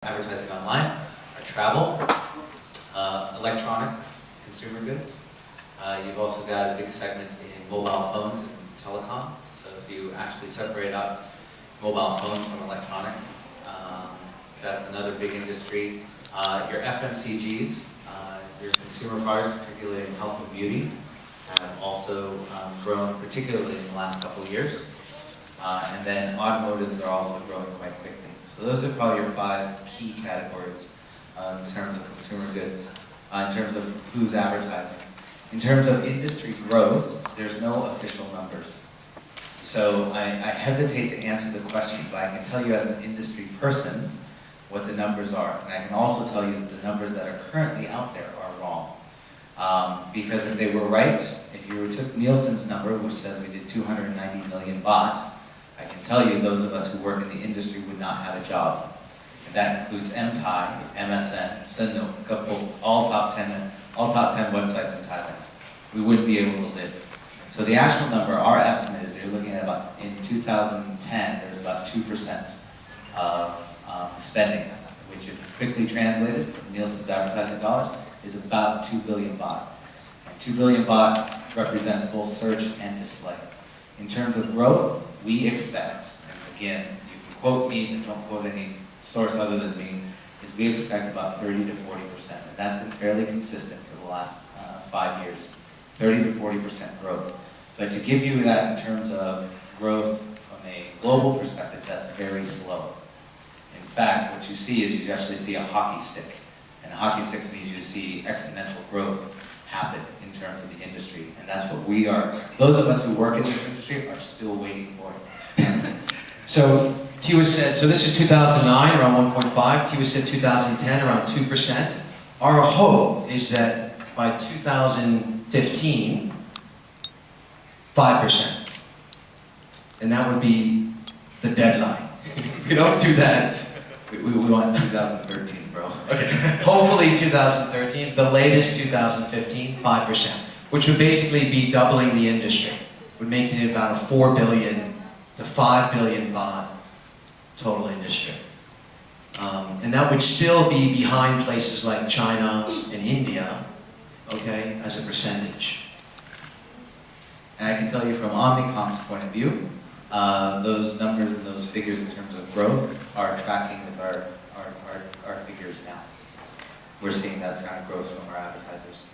advertising online, our travel, electronics, consumer goods. You've also got a big segment in mobile phones and telecom. So if you actually separate out mobile phones from electronics, that's another big industry. Your FMCGs, your consumer products, particularly in health and beauty, have also grown, particularly in the last couple of years. And then automotives are also growing quite quickly. So those are probably your 5 key categories in terms of consumer goods, in terms of who's advertising. In terms of industry growth, there's no official numbers. So I hesitate to answer the question, but I can tell you as an industry person what the numbers are. And I can also tell you that the numbers that are currently out there are wrong. Because if they were right, if you took Nielsen's number, which says we did 290 million baht, I can tell you those of us who work in the industry would not have a job. And that includes MTI, MSN, Sunnook, Gapok, all top 10 websites in Thailand. We wouldn't be able to live. So the actual number, our estimate is, you're looking at about, in 2010, there's about 2% of spending, which if quickly translated from Nielsen's advertising dollars, is about 2 billion baht. And 2 billion baht represents both search and display. In terms of growth, we expect, and again, you can quote me, but don't quote any source other than me, is we expect about 30 to 40%. And that's been fairly consistent for the last 5 years. 30 to 40% growth. But to give you that in terms of growth from a global perspective, that's very slow. In fact, what you see is you actually see a hockey stick. And hockey sticks means you see exponential growth happen in terms of the industry. And that's what we are, those of us who work in this industry are still waiting for. So Tiwa said, so this is 2009, around 1.5. Tiwa said 2010, around 2%. Our hope is that by 2015, 5%. And that would be the deadline. If we don't do that, We want 2013, bro. okay. Hopefully 2013, the latest 2015, 5%, which would basically be doubling the industry, would make it about a 4 billion to 5 billion baht total industry. And that would still be behind places like China and India, okay, as a percentage. And I can tell you from Omnicom's point of view, those numbers and those figures in terms of growth are tracking with our figures now. We're seeing that kind of growth from our advertisers.